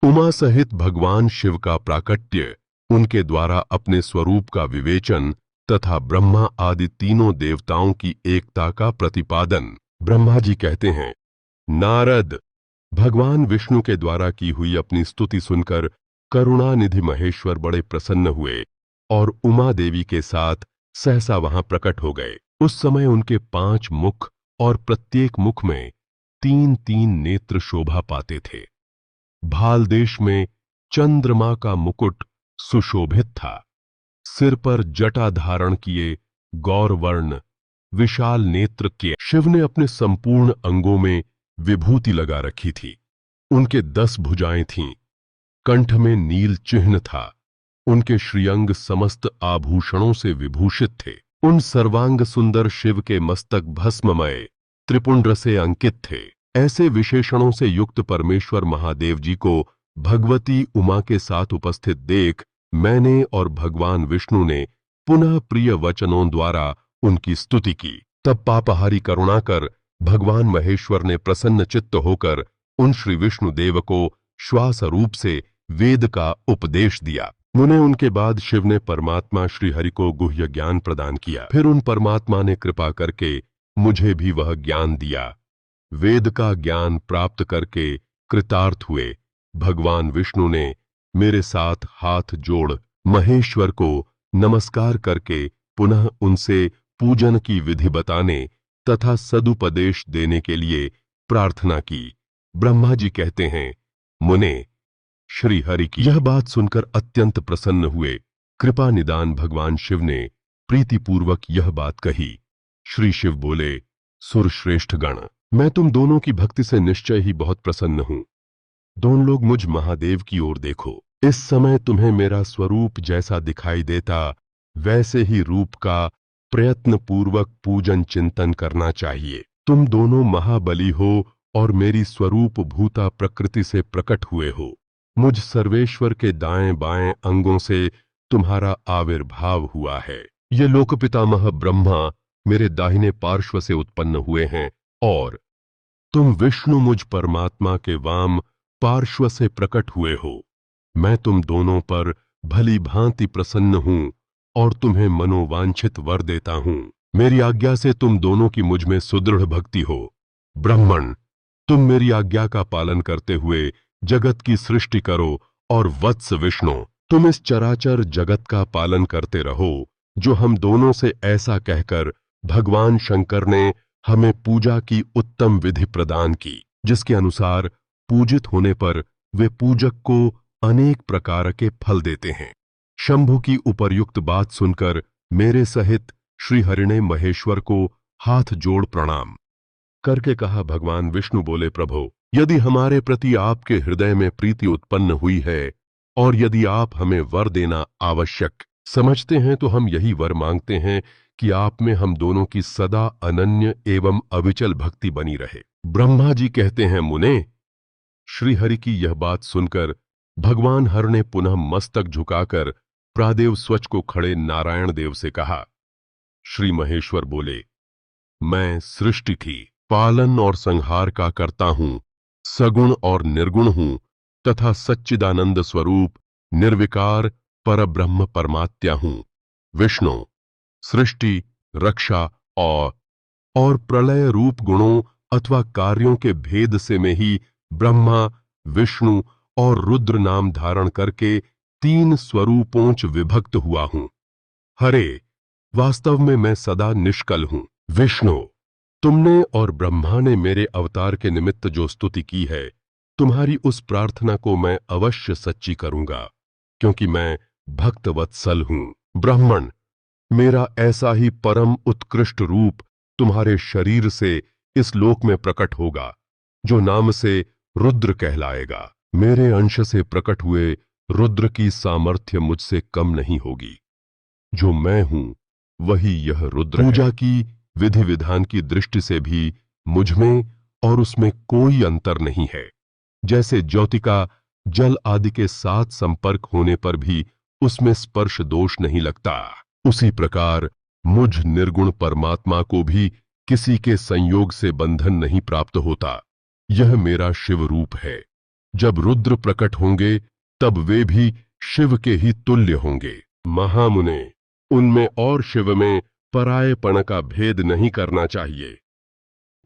उमा सहित भगवान शिव का प्राकट्य, उनके द्वारा अपने स्वरूप का विवेचन तथा ब्रह्मा आदि तीनों देवताओं की एकता का प्रतिपादन। ब्रह्मा जी कहते हैं, नारद, भगवान विष्णु के द्वारा की हुई अपनी स्तुति सुनकर करुणानिधि महेश्वर बड़े प्रसन्न हुए और उमा देवी के साथ सहसा वहां प्रकट हो गए। उस समय उनके 5 मुख और प्रत्येक मुख में 3-3 नेत्र शोभा पाते थे। भाल देश में चंद्रमा का मुकुट सुशोभित था। सिर पर जटा धारण किए गौरवर्ण विशाल नेत्र के शिव ने अपने संपूर्ण अंगों में विभूति लगा रखी थी। उनके 10 भुजाएं थीं। कंठ में नील चिह्न था। उनके श्रीअंग समस्त आभूषणों से विभूषित थे। उन सर्वांग सुंदर शिव के मस्तक भस्ममय त्रिपुंड से अंकित थे। ऐसे विशेषणों से युक्त परमेश्वर महादेव जी को भगवती उमा के साथ उपस्थित देख मैंने और भगवान विष्णु ने पुनः प्रिय वचनों द्वारा उनकी स्तुति की। तब पापहारी करुणाकर भगवान महेश्वर ने प्रसन्न चित्त होकर उन श्री विष्णु देव को श्वास रूप से वेद का उपदेश दिया। उन्हें उनके बाद शिव ने परमात्मा श्री हरि को गुह्य ज्ञान प्रदान किया। फिर उन परमात्मा ने कृपा करके मुझे भी वह ज्ञान दिया। वेद का ज्ञान प्राप्त करके कृतार्थ हुए भगवान विष्णु ने मेरे साथ हाथ जोड़ महेश्वर को नमस्कार करके पुनः उनसे पूजन की विधि बताने तथा सदुपदेश देने के लिए प्रार्थना की। ब्रह्मा जी कहते हैं, मुने, श्री हरि की यह बात सुनकर अत्यंत प्रसन्न हुए। कृपा निदान भगवान शिव ने प्रीतिपूर्वक यह बात कही। श्री शिव बोले, सुरश्रेष्ठ गण, मैं तुम दोनों की भक्ति से निश्चय ही बहुत प्रसन्न हूं। दोनों लोग मुझ महादेव की ओर देखो। इस समय तुम्हें मेरा स्वरूप जैसा दिखाई देता वैसे ही रूप का प्रयत्न पूर्वक पूजन चिंतन करना चाहिए। तुम दोनों महाबली हो और मेरी स्वरूप भूता प्रकृति से प्रकट हुए हो। मुझ सर्वेश्वर के दाएं बाएं अंगों से तुम्हारा आविर्भाव हुआ है। ये लोकपितामह ब्रह्मा मेरे दाहिने पार्श्व से उत्पन्न हुए हैं और तुम विष्णु मुझ परमात्मा के वाम पार्श्व से प्रकट हुए हो। मैं तुम दोनों पर भली भांति प्रसन्न हूं और तुम्हें मनोवांछित वर देता हूं। मेरी आज्ञा से तुम दोनों की मुझ में सुदृढ़ भक्ति हो। ब्राह्मण, तुम मेरी आज्ञा का पालन करते हुए जगत की सृष्टि करो और वत्स विष्णु, तुम इस चराचर जगत का पालन करते रहो। जो हम दोनों से ऐसा कहकर भगवान शंकर ने हमें पूजा की उत्तम विधि प्रदान की, जिसके अनुसार पूजित होने पर वे पूजक को अनेक प्रकार के फल देते हैं। शंभु की उपर्युक्त बात सुनकर मेरे सहित श्रीहरि ने महेश्वर को हाथ जोड़ प्रणाम करके कहा। भगवान विष्णु बोले, प्रभो, यदि हमारे प्रति आपके हृदय में प्रीति उत्पन्न हुई है और यदि आप हमें वर देना आवश्यक समझते हैं तो हम यही वर मांगते हैं कि आप में हम दोनों की सदा अनन्य एवं अविचल भक्ति बनी रहे। ब्रह्मा जी कहते हैं, मुने, श्रीहरि की यह बात सुनकर भगवान हर ने पुनः मस्तक झुकाकर प्रादेव स्वच्छ को खड़े नारायण देव से कहा। श्री महेश्वर बोले, मैं सृष्टि की पालन और संहार का करता हूं, सगुण और निर्गुण हूं तथा सच्चिदानंद स्वरूप निर्विकार परब्रह्म परमात्या हूं। विष्णु, सृष्टि, रक्षा और प्रलय रूप गुणों अथवा कार्यों के भेद से मैं ही ब्रह्मा, विष्णु और रुद्र नाम धारण करके 3 स्वरूपोंच विभक्त हुआ हूं। हरे, वास्तव में मैं सदा निष्कल हूं। विष्णु, तुमने और ब्रह्मा ने मेरे अवतार के निमित्त जो स्तुति की है, तुम्हारी उस प्रार्थना को मैं अवश्य सच्ची करूंगा, क्योंकि मैं भक्तवत्सल हूं। ब्राह्मण, मेरा ऐसा ही परम उत्कृष्ट रूप तुम्हारे शरीर से इस लोक में प्रकट होगा, जो नाम से रुद्र कहलाएगा। मेरे अंश से प्रकट हुए रुद्र की सामर्थ्य मुझसे कम नहीं होगी। जो मैं हूं वही यह रुद्र है। पूजा की विधि विधान की दृष्टि से भी मुझ में और उसमें कोई अंतर नहीं है। जैसे ज्योतिका जल आदि के साथ संपर्क होने पर भी उसमें स्पर्श दोष नहीं लगता, उसी प्रकार मुझ निर्गुण परमात्मा को भी किसी के संयोग से बंधन नहीं प्राप्त होता। यह मेरा शिव रूप है। जब रुद्र प्रकट होंगे तब वे भी शिव के ही तुल्य होंगे। महामुने, उनमें और शिव में परायपण का भेद नहीं करना चाहिए।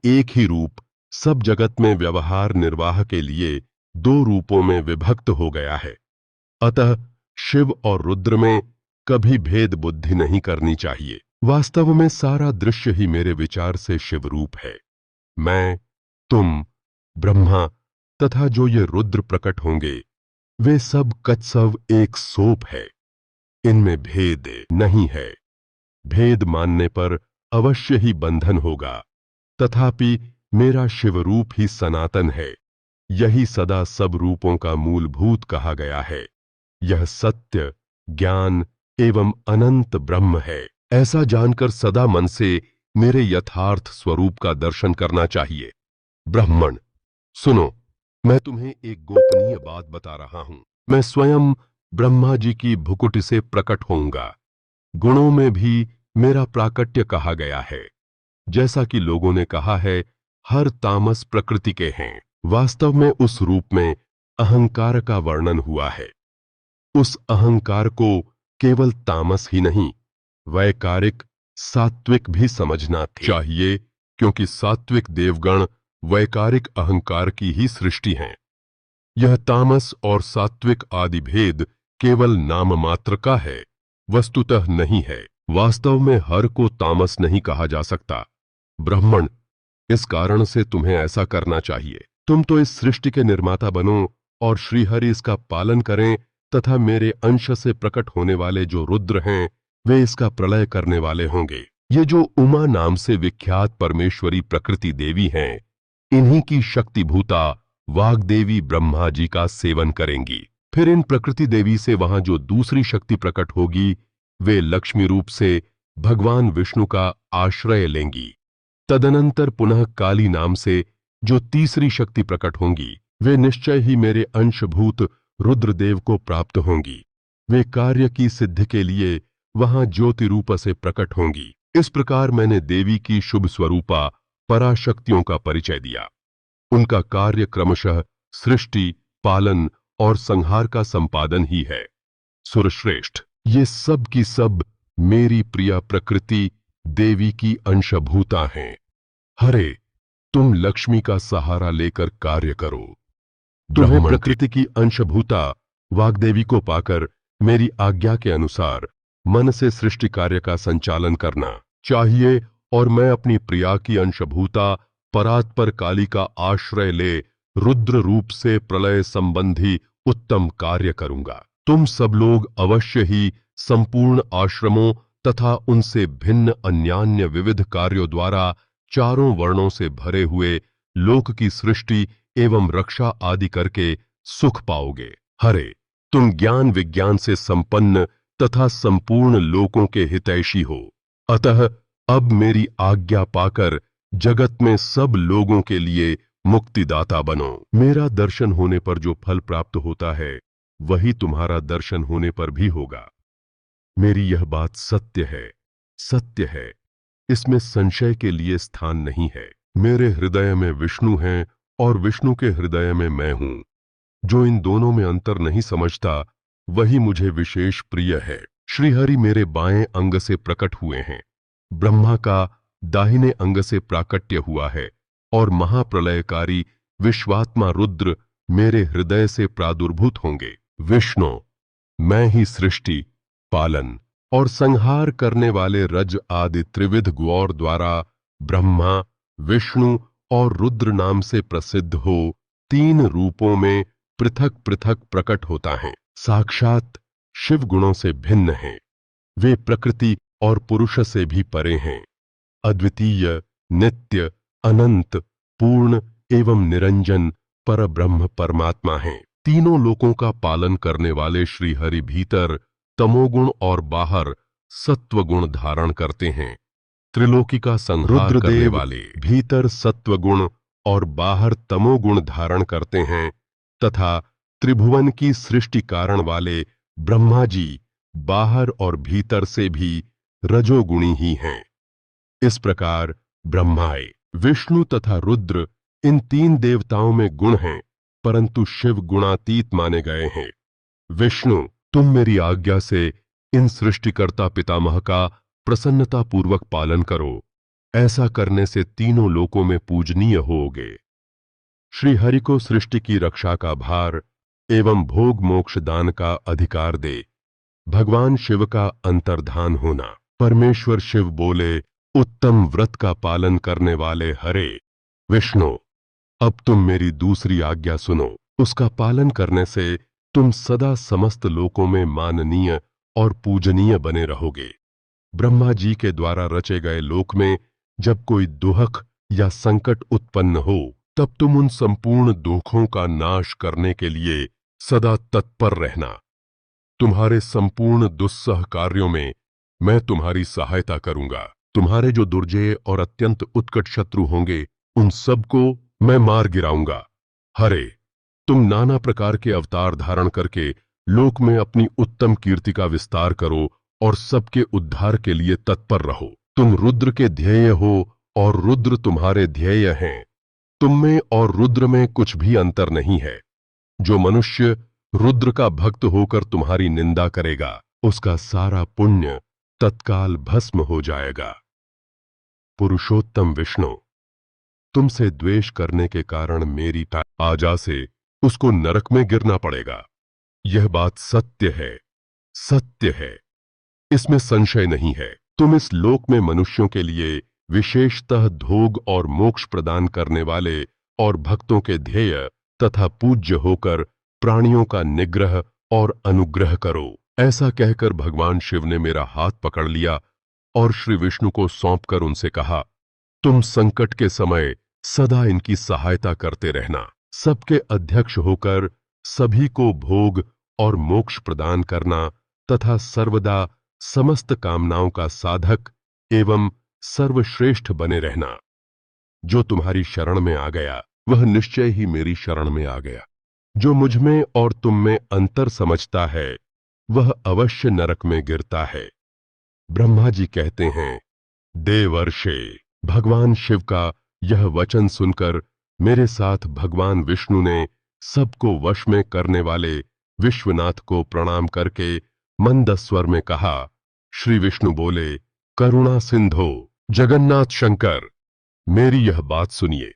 एक ही रूप सब जगत में व्यवहार निर्वाह के लिए दो रूपों में विभक्त हो गया है। अतः शिव और रुद्र में कभी भेद बुद्धि नहीं करनी चाहिए। वास्तव में सारा दृश्य ही मेरे विचार से शिव रूप है। मैं, तुम, ब्रह्मा तथा जो ये रुद्र प्रकट होंगे, वे सब कत्सव एक सोप है। इनमें भेद नहीं है। भेद मानने पर अवश्य ही बंधन होगा। तथापि मेरा शिवरूप ही सनातन है। यही सदा सब रूपों का मूलभूत कहा गया है। यह सत्य, ज्ञान एवं अनंत ब्रह्म है। ऐसा जानकर सदा मन से मेरे यथार्थ स्वरूप का दर्शन करना चाहिए। ब्राह्मण, सुनो, मैं तुम्हें एक गोपनीय बात बता रहा हूं। मैं स्वयं ब्रह्मा जी की भुकुटी से प्रकट होऊंगा। गुणों में भी मेरा प्राकट्य कहा गया है। जैसा कि लोगों ने कहा है, हर तामस प्रकृति के हैं। वास्तव में उस रूप में अहंकार का वर्णन हुआ है। उस अहंकार को केवल तामस ही नहीं, वैकारिक, सात्विक भी समझना चाहिए, क्योंकि सात्विक देवगण वैकारिक अहंकार की ही सृष्टि हैं। यह तामस और सात्विक आदि भेद केवल नाम मात्र का है, वस्तुतः नहीं है। वास्तव में हर को तामस नहीं कहा जा सकता। ब्राह्मण, इस कारण से तुम्हें ऐसा करना चाहिए। तुम तो इस सृष्टि के निर्माता बनो और श्रीहरि इसका पालन करें, तथा मेरे अंश से प्रकट होने वाले जो रुद्र हैं, वे इसका प्रलय करने वाले होंगे। ये जो उमा नाम से विख्यात परमेश्वरी प्रकृति देवी हैं, इन्हीं की शक्तिभूता वाग्देवी ब्रह्मा जी का सेवन करेंगी। फिर इन प्रकृति देवी से वहां जो दूसरी शक्ति प्रकट होगी, वे लक्ष्मी रूप से भगवान विष्णु का आश्रय लेंगी। तदनंतर पुनः काली नाम से जो तीसरी शक्ति प्रकट होंगी, वे निश्चय ही मेरे अंशभूत रुद्रदेव को प्राप्त होंगी। वे कार्य की सिद्धि के लिए वहां ज्योति रूप से प्रकट होंगी। इस प्रकार मैंने देवी की शुभ स्वरूपा पराशक्तियों का परिचय दिया। उनका कार्य क्रमशः सृष्टि, पालन और संहार का संपादन ही है। सुरश्रेष्ठ, ये सब की सब मेरी प्रिया प्रकृति देवी की अंशभूता हैं। हरे, तुम लक्ष्मी का सहारा लेकर कार्य करो। तुम्हें प्रकृति की अंशभूता वाग्देवी को पाकर मेरी आज्ञा के अनुसार मन से सृष्टि कार्य का संचालन करना चाहिए, और मैं अपनी प्रिया की अंशभूता परात्पर काली का आश्रय ले रुद्र रूप से प्रलय संबंधी उत्तम कार्य करूंगा। तुम सब लोग अवश्य ही संपूर्ण आश्रमों तथा उनसे भिन्न अन्यान्य विविध कार्यों द्वारा चारों वर्णों से भरे हुए लोक की सृष्टि एवं रक्षा आदि करके सुख पाओगे। हरे, तुम ज्ञान विज्ञान से संपन्न तथा संपूर्ण लोकों के हितैषी हो। अतः अब मेरी आज्ञा पाकर जगत में सब लोगों के लिए मुक्तिदाता बनो। मेरा दर्शन होने पर जो फल प्राप्त होता है, वही तुम्हारा दर्शन होने पर भी होगा। मेरी यह बात सत्य है, सत्य है। इसमें संशय के लिए स्थान नहीं है। मेरे हृदय में विष्णु हैं और विष्णु के हृदय में मैं हूं। जो इन दोनों में अंतर नहीं समझता, वही मुझे विशेष प्रिय है। श्रीहरि मेरे बाएं अंग से प्रकट हुए हैं। ब्रह्मा का दाहिने अंग से प्राकट्य हुआ है, और महाप्रलयकारी विश्वात्मा रुद्र मेरे हृदय से प्रादुर्भूत होंगे। विष्णु, मैं ही सृष्टि, पालन और संहार करने वाले रज आदि त्रिविध गौर द्वारा ब्रह्मा, विष्णु और रुद्र नाम से प्रसिद्ध हो तीन रूपों में पृथक पृथक प्रकट होता है। साक्षात शिव गुणों से भिन्न हैं। वे प्रकृति और पुरुष से भी परे हैं। अद्वितीय, नित्य, अनंत, पूर्ण एवं निरंजन पर ब्रह्म परमात्मा हैं। तीनों लोकों का पालन करने वाले श्रीहरि भीतर तमोगुण और बाहर सत्वगुण धारण करते हैं। त्रिलोकी का संहार करने वाले भीतर सत्वगुण और बाहर तमोगुण धारण करते हैं, तथा त्रिभुवन की सृष्टि कारण वाले ब्रह्मा जी बाहर और भीतर से भी रजोगुणी ही हैं। इस प्रकार ब्रह्माए, विष्णु तथा रुद्र इन तीन देवताओं में गुण हैं, परंतु शिव गुणातीत माने गए हैं। विष्णु, तुम मेरी आज्ञा से इन सृष्टिकर्ता पितामह का प्रसन्नतापूर्वक पालन करो। ऐसा करने से तीनों लोकों में पूजनीय होगे। श्री हरि को सृष्टि की रक्षा का भार एवं भोग मोक्ष दान का अधिकार दे। भगवान शिव का अंतर्धान होना। परमेश्वर शिव बोले, उत्तम व्रत का पालन करने वाले हरे विष्णु, अब तुम मेरी दूसरी आज्ञा सुनो। उसका पालन करने से तुम सदा समस्त लोकों में माननीय और पूजनीय बने रहोगे। ब्रह्मा जी के द्वारा रचे गए लोक में जब कोई दुहक या संकट उत्पन्न हो, तब तुम उन संपूर्ण दुखों का नाश करने के लिए सदा तत्पर रहना। तुम्हारे संपूर्ण दुस्सह कार्यों में मैं तुम्हारी सहायता करूंगा। तुम्हारे जो दुर्जय और अत्यंत उत्कट शत्रु होंगे, उन सबको मैं मार गिराऊंगा। हरे, तुम नाना प्रकार के अवतार धारण करके लोक में अपनी उत्तम कीर्ति का विस्तार करो और सबके उद्धार के लिए तत्पर रहो। तुम रुद्र के ध्येय हो और रुद्र तुम्हारे ध्येय हैं। तुम में और रुद्र में कुछ भी अंतर नहीं है। जो मनुष्य रुद्र का भक्त होकर तुम्हारी निंदा करेगा, उसका सारा पुण्य तत्काल भस्म हो जाएगा। पुरुषोत्तम विष्णु, तुमसे द्वेष करने के कारण मेरी आजा से उसको नरक में गिरना पड़ेगा। यह बात सत्य है, सत्य है, इसमें संशय नहीं है। तुम इस लोक में मनुष्यों के लिए विशेषतः भोग और मोक्ष प्रदान करने वाले और भक्तों के ध्येय तथा पूज्य होकर प्राणियों का निग्रह और अनुग्रह करो। ऐसा कहकर भगवान शिव ने मेरा हाथ पकड़ लिया और श्री विष्णु को सौंपकर उनसे कहा, तुम संकट के समय सदा इनकी सहायता करते रहना। सबके अध्यक्ष होकर सभी को भोग और मोक्ष प्रदान करना तथा सर्वदा समस्त कामनाओं का साधक एवं सर्वश्रेष्ठ बने रहना। जो तुम्हारी शरण में आ गया, वह निश्चय ही मेरी शरण में आ गया। जो मुझ में और तुम में अंतर समझता है, वह अवश्य नरक में गिरता है। ब्रह्मा जी कहते हैं, देवर्षे, भगवान शिव का यह वचन सुनकर मेरे साथ भगवान विष्णु ने सबको वश में करने वाले विश्वनाथ को प्रणाम करके मंद स्वर में कहा। श्री विष्णु बोले, करुणा सिंधो जगन्नाथ शंकर, मेरी यह बात सुनिए।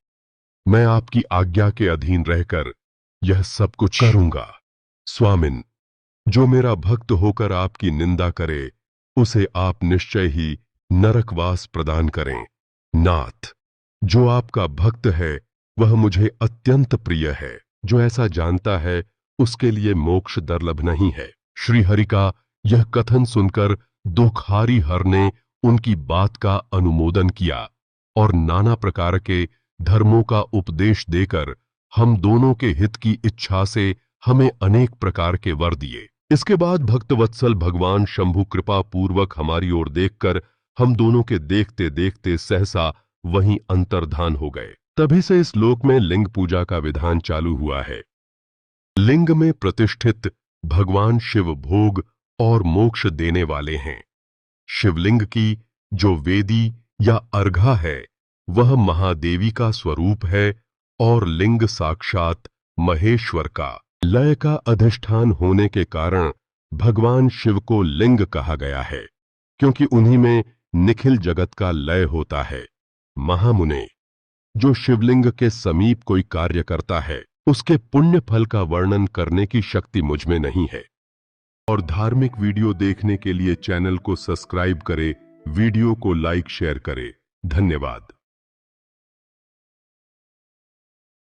मैं आपकी आज्ञा के अधीन रहकर यह सब कुछ करूंगा। स्वामिन, जो मेरा भक्त होकर आपकी निंदा करे, उसे आप निश्चय ही नरकवास प्रदान करें। नाथ, जो आपका भक्त है वह मुझे अत्यंत प्रिय है। जो ऐसा जानता है उसके लिए मोक्ष दुर्लभ नहीं है। श्री हरि का यह कथन सुनकर दुखारी हर ने उनकी बात का अनुमोदन किया और नाना प्रकार के धर्मों का उपदेश देकर हम दोनों के हित की इच्छा से हमें अनेक प्रकार के वर दिए। इसके बाद भक्तवत्सल भगवान शंभु कृपा पूर्वक हमारी ओर देखकर हम दोनों के देखते देखते सहसा वहीं अंतर्धान हो गए। तभी से इस लोक में लिंग पूजा का विधान चालू हुआ है। लिंग में प्रतिष्ठित भगवान शिव भोग और मोक्ष देने वाले हैं। शिवलिंग की जो वेदी या अर्घा है, वह महादेवी का स्वरूप है और लिंग साक्षात महेश्वर का लय का अधिष्ठान होने के कारण भगवान शिव को लिंग कहा गया है, क्योंकि उन्हीं में निखिल जगत का लय होता है। महामुने, जो शिवलिंग के समीप कोई कार्य करता है, उसके पुण्य फल का वर्णन करने की शक्ति मुझ में नहीं है। और धार्मिक वीडियो देखने के लिए चैनल को सब्सक्राइब करें, वीडियो को लाइक शेयर करें। धन्यवाद।